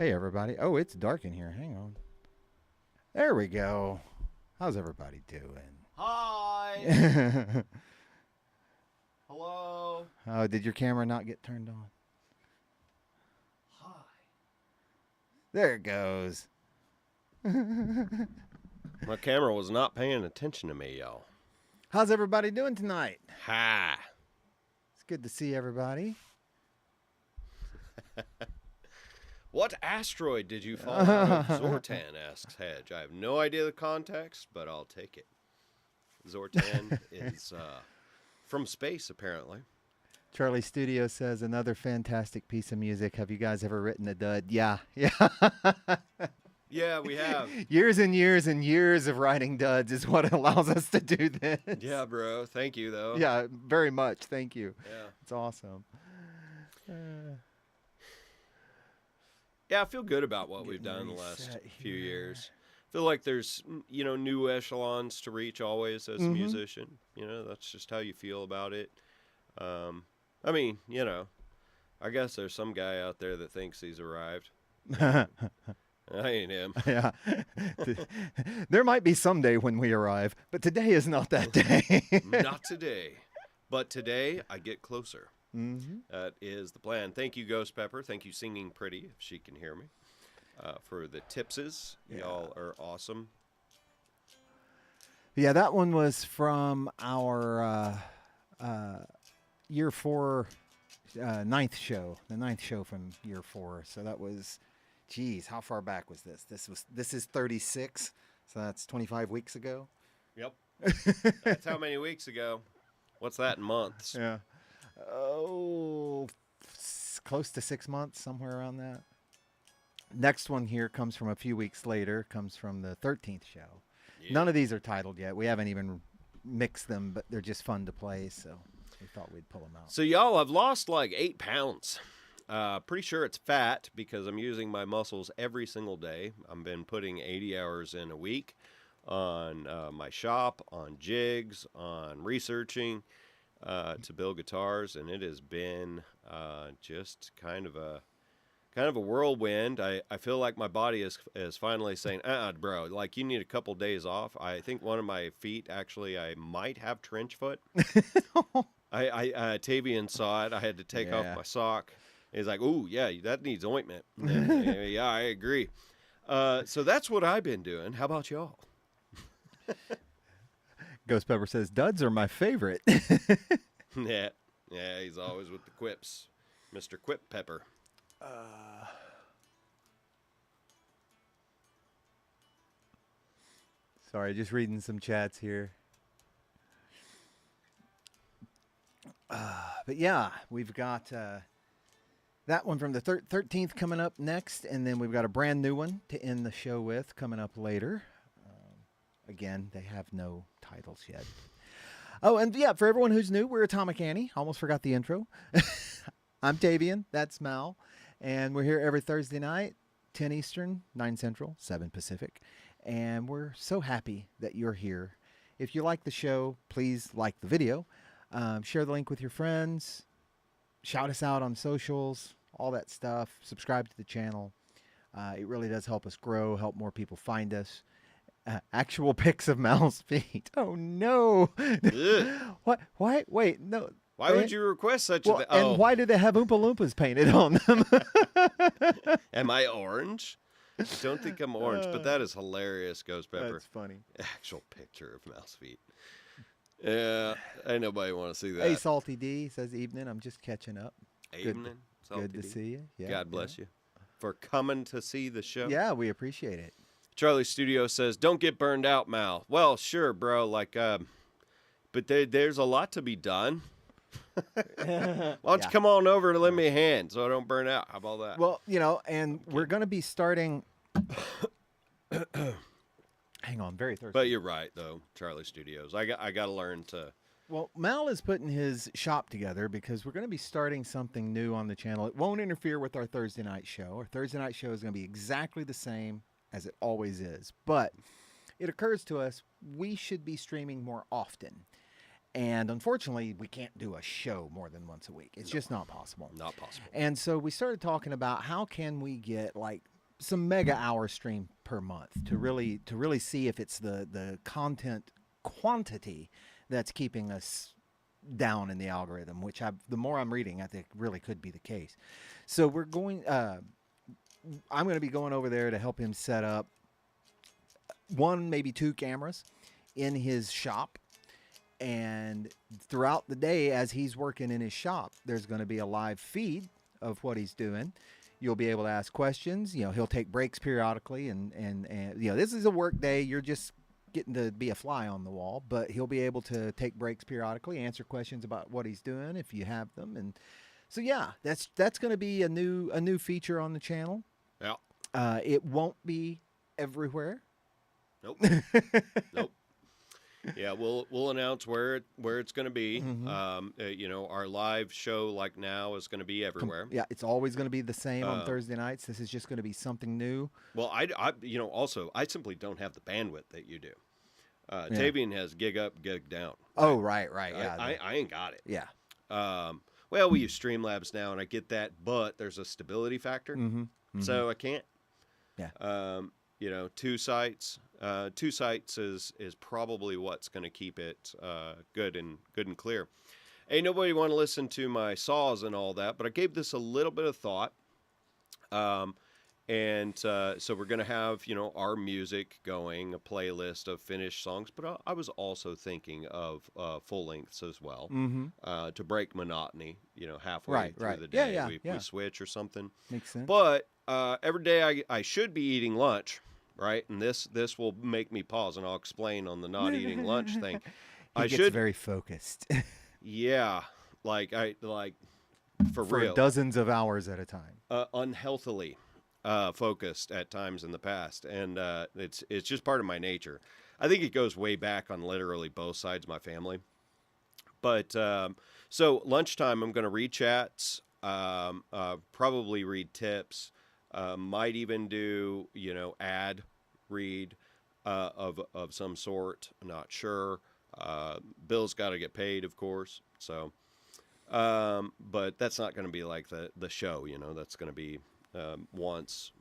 Hey, everybody. Oh, it's dark in here. Hang on. There we go. How's everybody Hi. doing? Hello. Oh, did your camera not get turned on? Hi. There it goes. My camera was not paying attention to me, y'all. How's everybody doing tonight? Hi. It's good to see everybody. What asteroid did you fall out of? Zortan asks Hedge. I have no idea the context, but I'll take it. Zortan is from space, apparently. Charlie Studio says another fantastic piece of music. Have you guys ever written a dud? Yeah. Yeah, we have. Years and years and years of writing duds is what allows us to do this. Yeah, bro. Thank you, though. Yeah, very much. Thank you. Yeah. It's awesome. Yeah, I feel good about what we've done in the last few years. I feel like there's, new echelons to reach always as a musician. That's just how you feel about it. I guess there's some guy out there that thinks he's arrived. I ain't him. Yeah. There might be someday when we arrive, but today is not that day. Not today. But today, I get closer. Mm-hmm. That is the plan. Thank you, Ghost Pepper. Thank you, Singing Pretty, if she can hear me. For the tipses. Yeah. Y'all are awesome. Yeah, that one was from our year 4 ninth show. The ninth show from year 4. So that was, geez, how far back was this? This is 36. So that's 25 weeks ago. Yep. That's how many weeks ago? What's that in months? Yeah. Oh, close to 6 months, somewhere around that. Next one here comes from a few weeks later, comes from the 13th show. Yeah. None of these are titled yet. We haven't even mixed them, but they're just fun to play, so we thought we'd pull them out. So, y'all, I've lost like 8 pounds. Pretty sure it's fat because I'm using my muscles every single day. I've been putting 80 hours in a week on my shop, on jigs, on researching. To build guitars, and it has been just kind of a whirlwind. I feel like my body is finally saying, bro, like you need a couple days off. I think one of my feet, actually, I might have trench foot. Tavian saw it. I had to take off my sock. He's like, ooh, yeah, that needs ointment. Yeah, I agree. So that's what I've been doing. How about y'all? Ghost Pepper says, duds are my favorite. Yeah, he's always with the quips. Mr. Quip Pepper. Sorry, just reading some chats here. But yeah, we've got that one from the 13th coming up next, and then we've got a brand new one to end the show with coming up later. Again, they have no titles yet. Oh, and yeah, for everyone who's new, we're Atomic Annie. Almost forgot the intro. I'm Tavian. That's Mal. And we're here every Thursday night, 10 Eastern, 9 Central, 7 Pacific. And we're so happy that you're here. If you like the show, please like the video. Share the link with your friends. Shout us out on socials, all that stuff. Subscribe to the channel. It really does help us grow, help more people find us. Actual pics of Mal's feet. Oh no! What? Why? Wait, no. Why would you request such a thing? And why do they have Oompa Loompas painted on them? Am I orange? I don't think I'm orange, but that is hilarious, Ghost Pepper. That's funny. Actual picture of Mal's feet. Yeah, ain't nobody want to see that. Hey, Salty D says evening. I'm just catching up. Evening. Good to see you. Yeah, God bless you for coming to see the show. Yeah, we appreciate it. Charlie Studio says, "Don't get burned out, Mal." Well, sure, bro. Like, but there's a lot to be done. Why don't you come on over and lend me a hand so I don't burn out? How about that? Well, and we're going to be starting. Hang on, very thirsty. But you're right, though, Charlie Studios. I got to learn to. Well, Mal is putting his shop together because we're going to be starting something new on the channel. It won't interfere with our Thursday night show. Our Thursday night show is going to be exactly the same as it always is. But it occurs to us we should be streaming more often. And unfortunately, we can't do a show more than once a week. It's just not possible. Not possible. And so we started talking about how can we get like some mega hour stream per month to really see if it's the content quantity that's keeping us down in the algorithm, which the more I'm reading, I think really could be the case. So we're going. I'm going to be going over there to help him set up one, maybe two cameras in his shop. And throughout the day, as he's working in his shop, there's going to be a live feed of what he's doing. You'll be able to ask questions. You know, he'll take breaks periodically, and you know, this is a work day. You're just getting to be a fly on the wall, but he'll be able to take breaks periodically, answer questions about what he's doing if you have them. And so yeah, that's going to be a new feature on the channel. Yeah. It won't be everywhere. Nope. Nope. Yeah, we'll announce where it's going to be. You know, our live show like now is going to be everywhere. Yeah, it's always going to be the same on Thursday nights. This is just going to be something new. Well, I you know, also I simply don't have the bandwidth that you do. Tavian has gig up, gig down. Oh, right, yeah. I ain't got it. Yeah. Well, we use Streamlabs now, and I get that, but there's a stability factor, so I can't. Yeah. You know, two sites is probably what's going to keep it good and clear. Ain't nobody want to listen to my saws and all that, but I gave this a little bit of thought. So we're going to have, you know, our music going, a playlist of finished songs, but I was also thinking of full lengths as well, to break monotony, you know, halfway through the day. We switch or something. Makes sense. But every day I should be eating lunch. Right, and this will make me pause, and I'll explain on the not eating lunch thing. He gets very focused. Yeah, for real, dozens of hours at a time. Unhealthily focused at times in the past, and it's just part of my nature. I think it goes way back on literally both sides of my family. But so lunchtime, I'm going to read chats, probably read tips. Might even do, you know, ad read of some sort. I'm not sure. Bill's got to get paid, of course. So, but that's not going to be like the show. You know, that's going to be once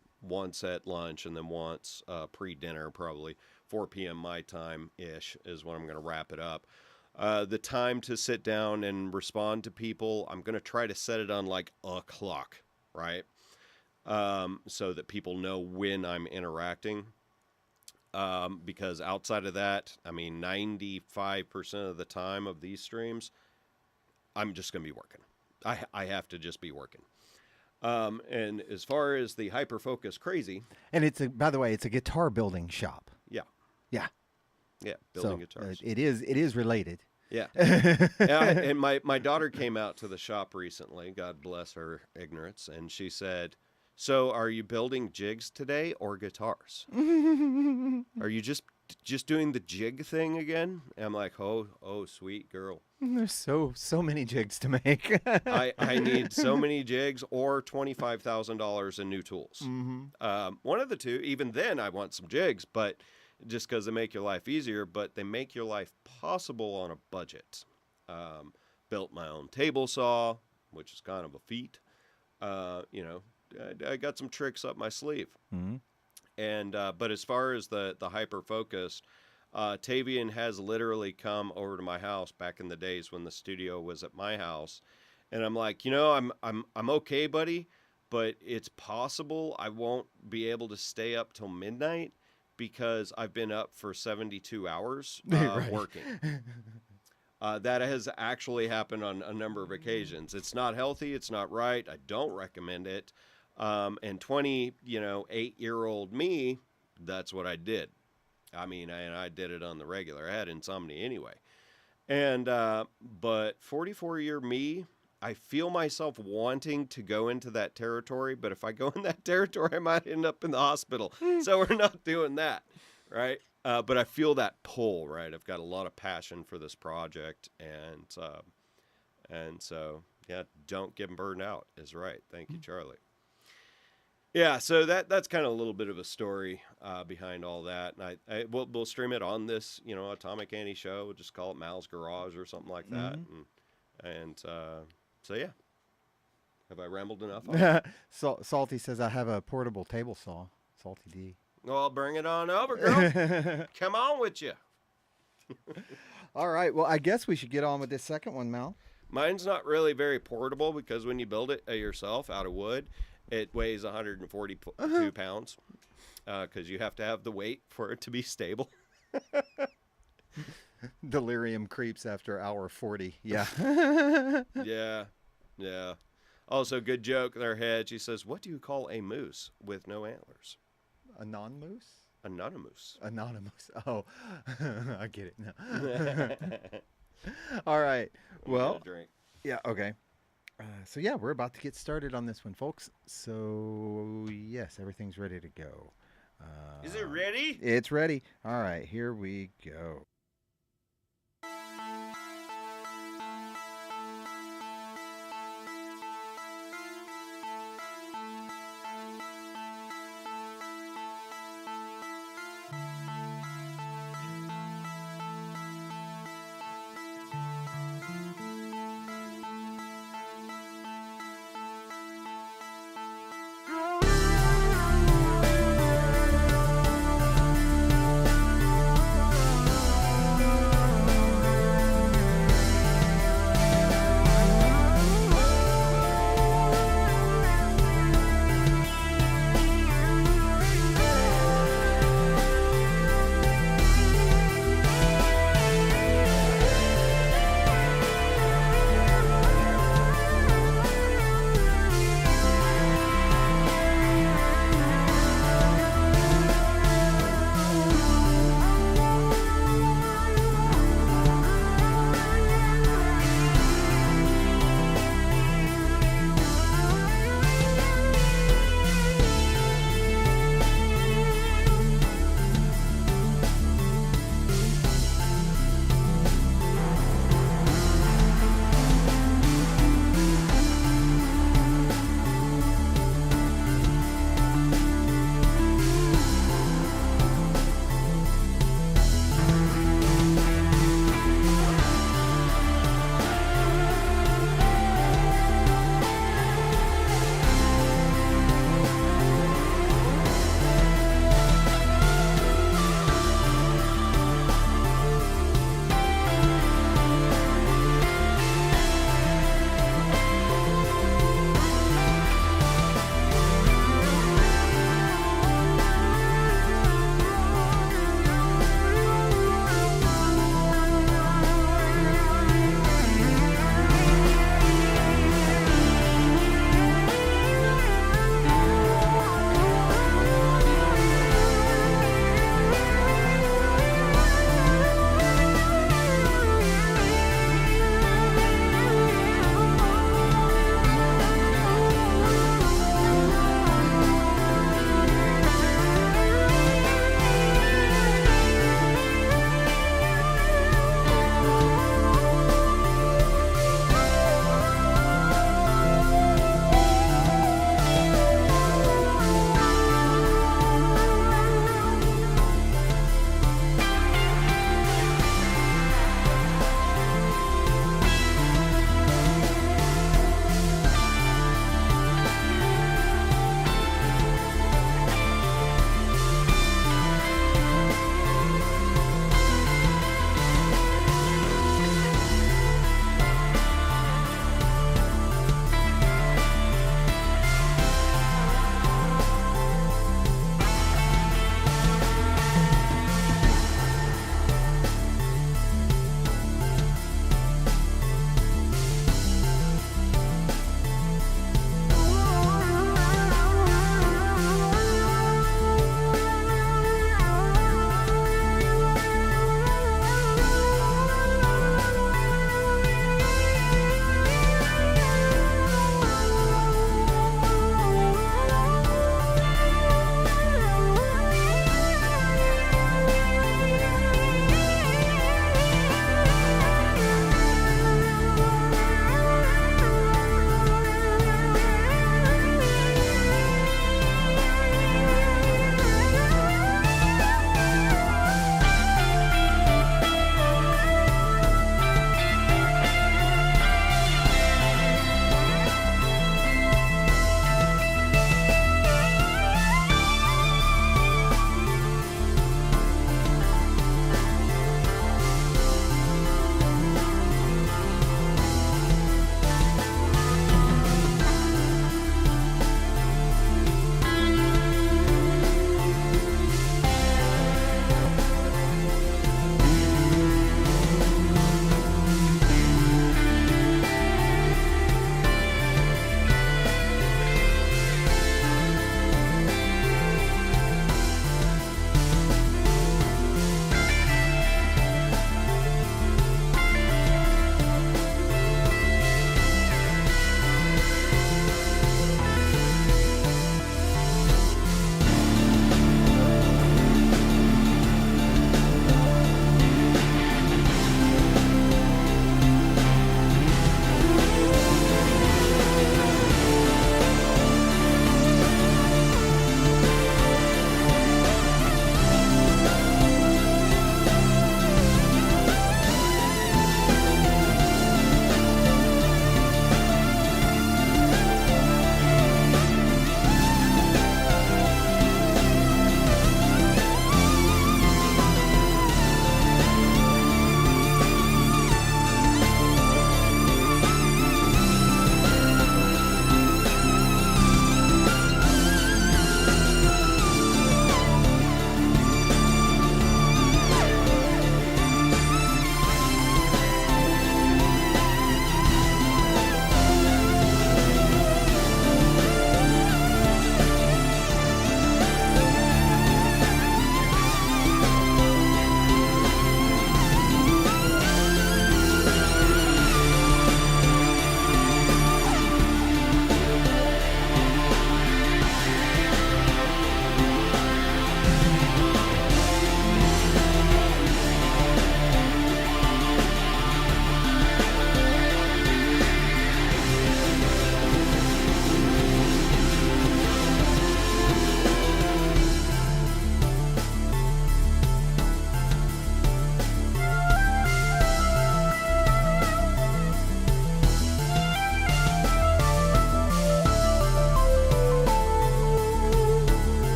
at lunch and then once pre-dinner, probably 4 p.m. my time ish is when I'm going to wrap it up. The time to sit down and respond to people, I'm going to try to set it on like a clock, right? So that people know when I'm interacting. Because outside of that, I mean, 95% of the time of these streams, I'm just going to be working. I have to just be working. And as far as the hyper-focus crazy. And by the way, it's a guitar building shop. Yeah. Yeah. Yeah, building guitars. It is related. Yeah. And my daughter came out to the shop recently, God bless her ignorance, and she said, "So are you building jigs today or guitars? Are you just doing the jig thing again?" And I'm like, oh, sweet girl. There's so many jigs to make. I need so many jigs or $25,000 in new tools. One of the two. Even then, I want some jigs, but just because they make your life easier, but they make your life possible on a budget. Built my own table saw, which is kind of a feat. You know, I got some tricks up my sleeve. And but as far as the hyper focus, Tavian has literally come over to my house back in the days when the studio was at my house, and I'm like, you know, I'm okay, buddy, but it's possible I won't be able to stay up till midnight because I've been up for 72 hours working. That has actually happened on a number of occasions. It's not healthy. It's not right. I don't recommend it. And 8-year-old me, that's what I did. I mean, I did it on the regular. I had insomnia anyway. And, but 44-year me, I feel myself wanting to go into that territory, but if I go in that territory, I might end up in the hospital. So we're not doing that, right? But I feel that pull, right? I've got a lot of passion for this project, and so, yeah, don't get burned out is right. Thank you, Charlie. Yeah, so that's kind of a little bit of a story behind all that, and we'll stream it on this, you know, Atomic Annie show. We'll just call it Mal's Garage or something like that, and so yeah. Have I rambled enough? Salty says I have a portable table saw. Salty D. Well, bring it on over, girl. Come on with you. All right. Well, I guess we should get on with this second one, Mal. Mine's not really very portable because when you build it yourself out of wood, it weighs 142 pounds because you have to have the weight for it to be stable. Delirium creeps after hour 40. Yeah. Yeah. Also, good joke there, Head. She says, what do you call a moose with no antlers? A non-moose? Anonymous. Anonymous. Oh, I get it now. All right. Well, Drink. yeah, okay. So, yeah, we're about to get started on this one, folks. So, yes, everything's ready to go. Is it ready? It's ready. All right, here we go.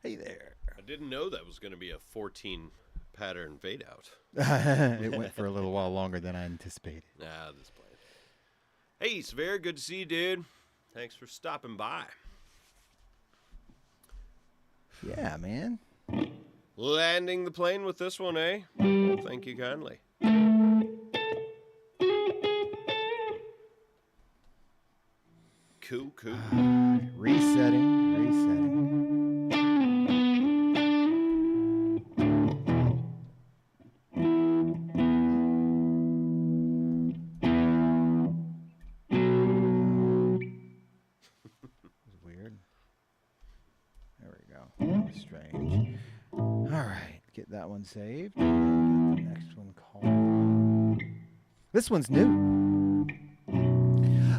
Hey there. I didn't know that was going to be a 14 pattern fade out. It went for a little while longer than I anticipated. Nah, this plan. Hey, Sever, good to see you, dude. Thanks for stopping by. Yeah, man. Landing the plane with this one, eh? Well, thank you kindly. Cool. Resetting. Weird. There we go. That was strange. All right, get that one saved. And get the next one called. This one's new.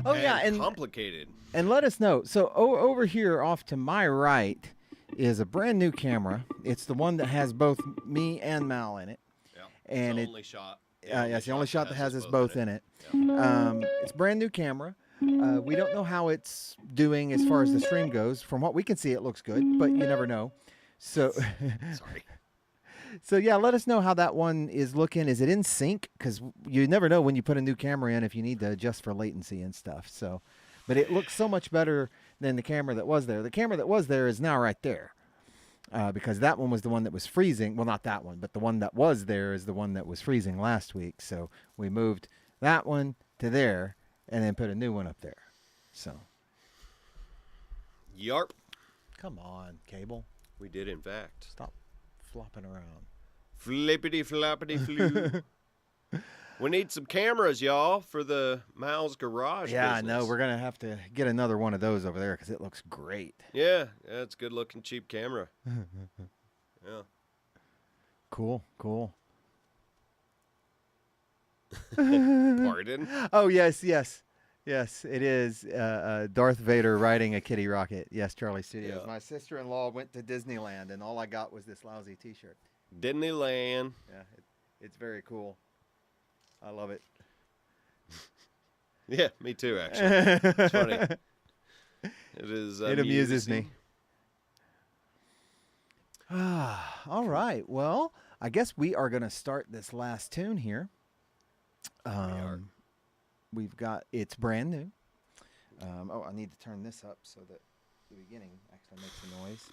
Oh yeah, and complicated. And let us know. So over here, off to my right, is a brand new camera. It's the one that has both me and Mal in it. Yeah. And it's the only shot. Yeah, it's the only shot that has us both in it. It's a brand new camera. We don't know how it's doing as far as the stream goes. From what we can see, it looks good, but you never know. So, sorry. So yeah, let us know how that one is looking. Is it in sync? Because you never know when you put a new camera in if you need to adjust for latency and stuff. So, but it looks so much better than the camera that was there. The camera that was there is now right there. Because that one was the one that was freezing. Well, not that one, but the one that was there is the one that was freezing last week. So we moved that one to there and then put a new one up there. So. Yarp. Come on, cable. We did, in fact. Stop flopping around. Flippity floppity flu. We need some cameras, y'all, for the Mal's garage Yeah, I business. know. We're going to have to get another one of those over there because it looks great. Yeah, it's a good-looking, cheap camera. Yeah. Cool. Pardon? Oh, yes. It is Darth Vader riding a kitty rocket. Yes, Charlie Studios. Yeah. My sister-in-law went to Disneyland, and all I got was this lousy T-shirt. Disneyland. Yeah, it's very cool. I love it. Yeah, me too, actually. It's funny. It is. It amuses me. All right. Well, I guess we are going to start this last tune here. We've got, it's brand new. I need to turn this up so that the beginning actually makes a noise.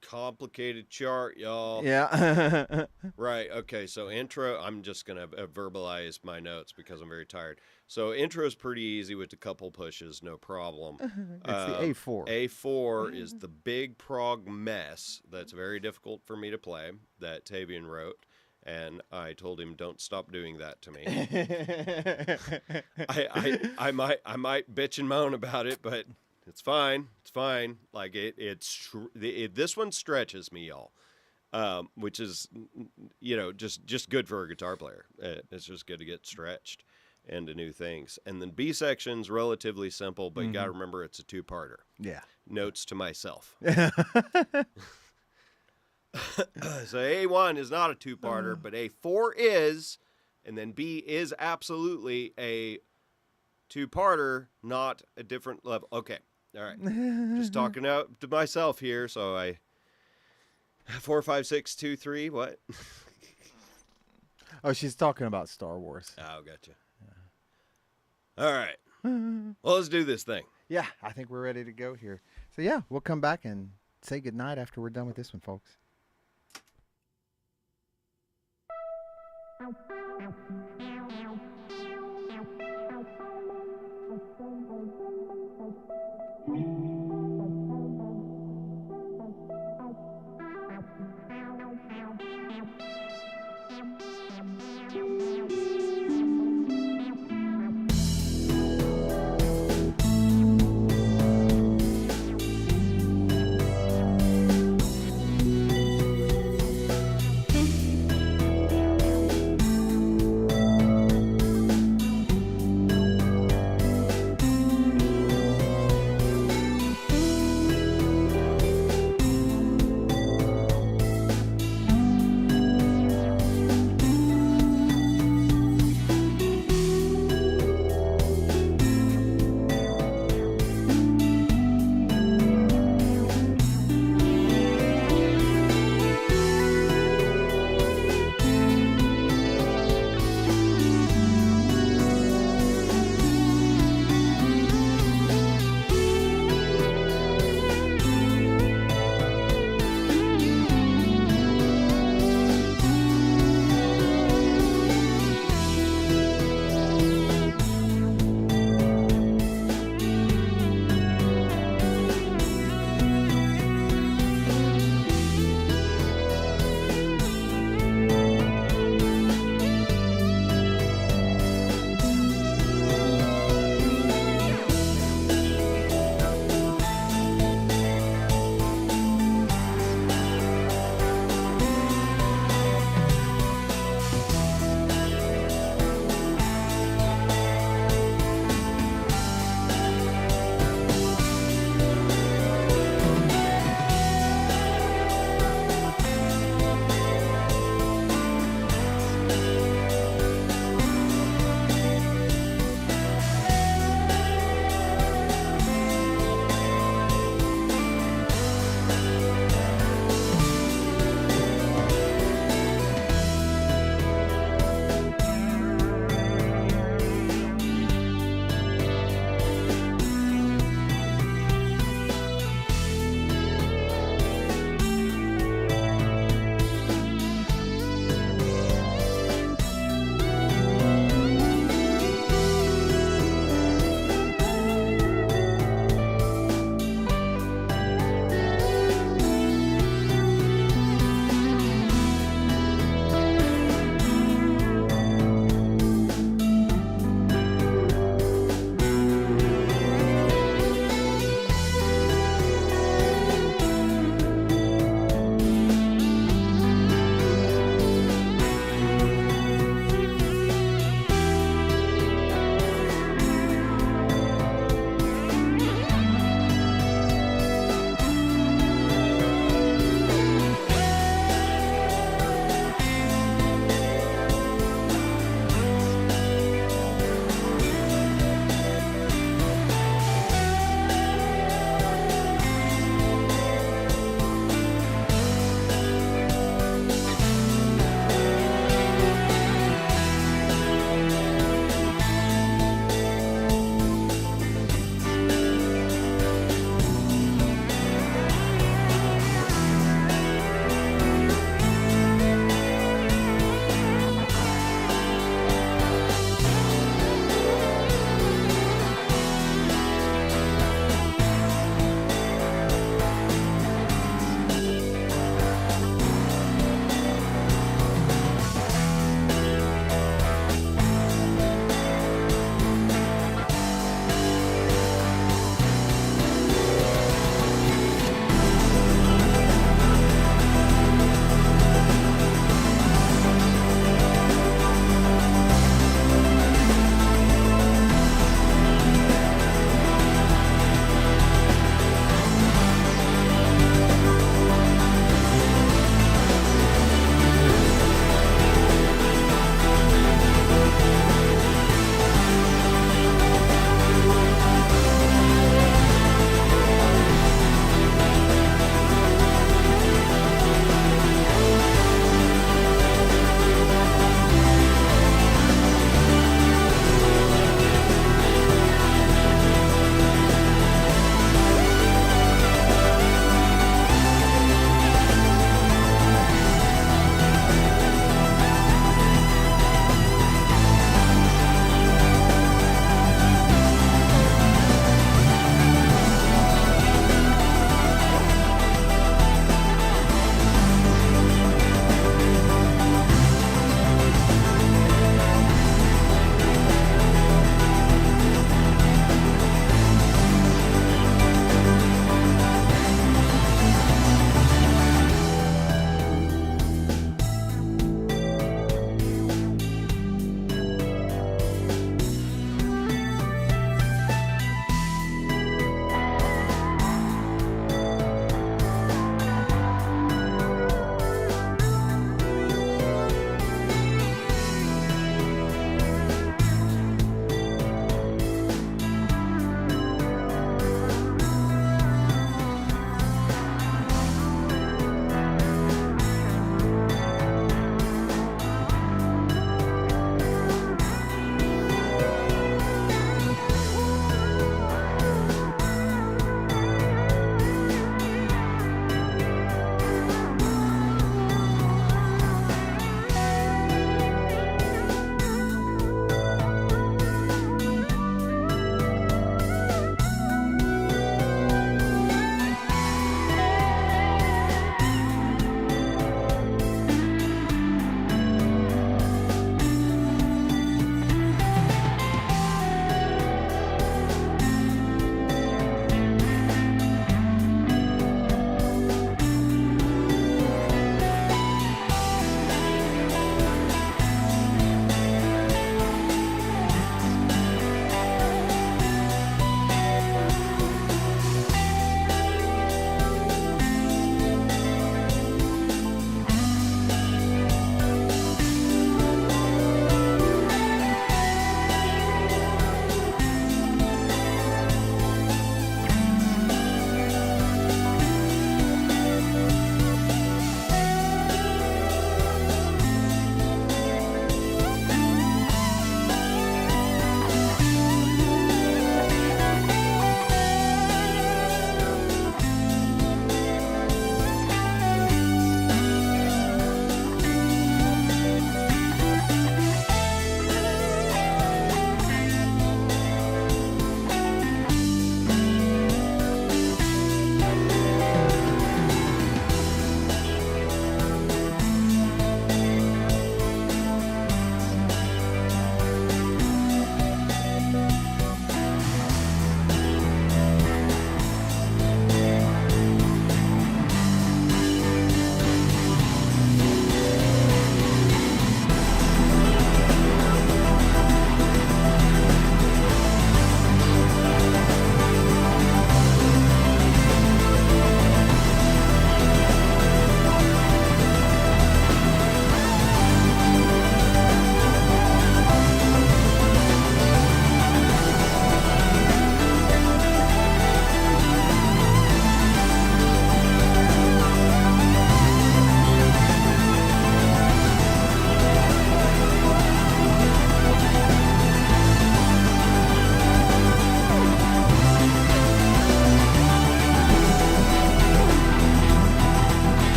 Complicated chart, y'all. Yeah. Right. Okay. So intro, I'm just going to verbalize my notes because I'm very tired. So intro is pretty easy with a couple pushes, no problem. It's the A4. A4 is the big prog mess that's very difficult for me to play that Tavian wrote. And I told him, don't stop doing that to me. I might bitch and moan about it, but it's fine. It's fine. Like this one stretches me, y'all, which is, just good for a guitar player. It's just good to get stretched into new things. And then B section's relatively simple, but you got to remember it's a two-parter. Yeah. Notes to myself. So A1 is not a two-parter, but A4 is, and then B is absolutely a two-parter, not a different level. Okay. All right. Just talking out to myself here. So 4, 5, 6, 2, 3. What? Oh, she's talking about Star Wars. Oh, gotcha. All right. Well, let's do this thing. Yeah, I think we're ready to go here. So yeah, we'll come back and say goodnight after we're done with this one, folks.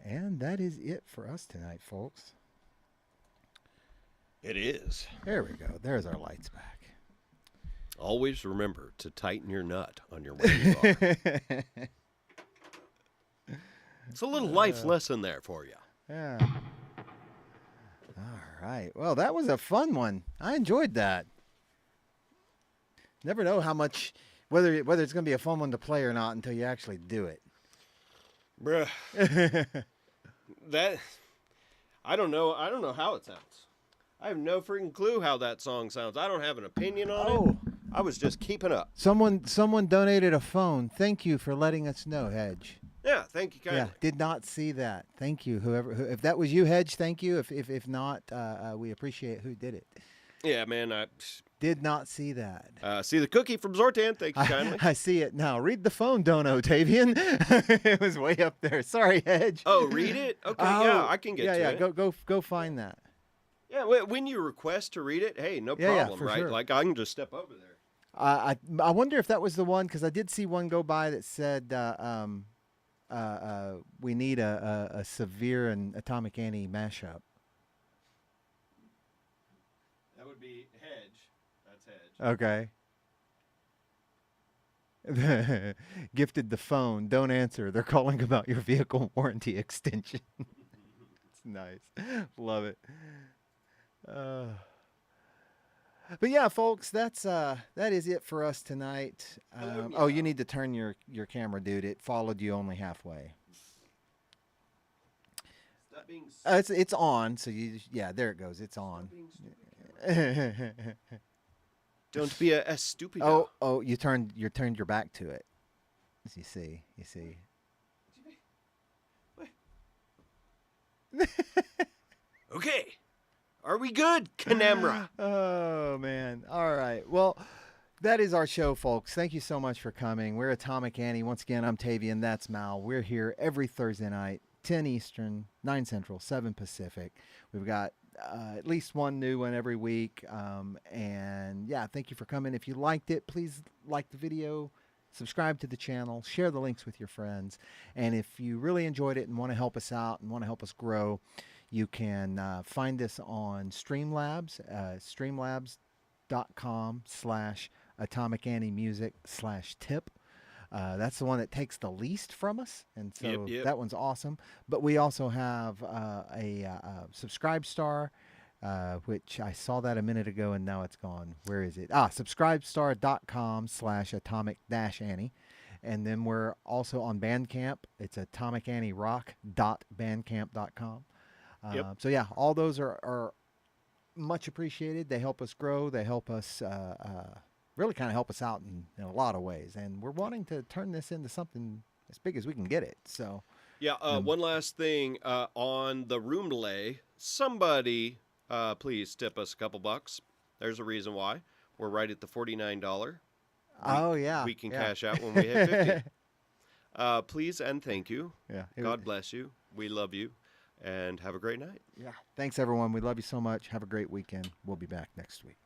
And that is it for us tonight, folks. It is. There we go. There's our lights back. Always remember to tighten your nut on your way to the bar. It's a little life lesson there for you. Yeah. All right. Well, that was a fun one. I enjoyed that. Never know how much, whether it's going to be a fun one to play or not until you actually do it. Bruh. I don't know how it sounds. I have no freaking clue how that song sounds. I don't have an opinion on it. I was just keeping up. Someone donated a phone. Thank you for letting us know, Hedge. Yeah, thank you kindly. Yeah, did not see that. Thank you, if that was you, Hedge. Thank you. If not, we appreciate who did it. Yeah, man, I did not see that. See the cookie from Zortan. Thank you kindly. I see it now. Read the phone, Chaoctavian. It was way up there. Sorry, Hedge. Oh, read it? Okay, yeah, I can get to it. Yeah, go find that. Yeah, when you request to read it, hey, no problem, for right? sure. Like I can just step over there. I wonder if that was the one, because I did see one go by that said we need a Severe and Atomic Annie mashup. That would be Hedge. That's Hedge. Okay. Gifted the phone. Don't answer. They're calling about your vehicle warranty extension. It's nice. Love it. But yeah, folks, that is it for us tonight. You need to turn your camera, dude. It followed you only halfway. Stop being it's on, so there it goes. It's on. Don't be a stupid. Oh, you turned your back to it. You see. Okay. Are we good, Canamra? Oh, man. All right. Well, that is our show, folks. Thank you so much for coming. We're Atomic Annie. Once again, I'm Tavian. That's Mal. We're here every Thursday night, 10 Eastern, 9 Central, 7 Pacific. We've got at least one new one every week. And, yeah, thank you for coming. If you liked it, please like the video, subscribe to the channel, share the links with your friends. And if you really enjoyed it and want to help us out and want to help us grow, you can find us on Streamlabs, streamlabs.com/AtomicAnnieMusic/tip. That's the one that takes the least from us, and so Yep. that one's awesome. But we also have a Subscribe Star, which I saw that a minute ago, and now it's gone. Where is it? Subscribestar.com/Atomic-Annie. And then we're also on Bandcamp. It's AtomicAnnieRock.bandcamp.com. So yeah, all those are much appreciated. They help us grow. They help us really kind of help us out in a lot of ways. And we're wanting to turn this into something as big as we can get it. So yeah, one last thing on the room delay. Somebody, please tip us a couple bucks. There's a reason why. We're right at the $49. We can cash out when we hit 50. Please and thank you. Yeah. God bless you. We love you. And have a great night. Yeah. Thanks, everyone. We love you so much. Have a great weekend. We'll be back next week.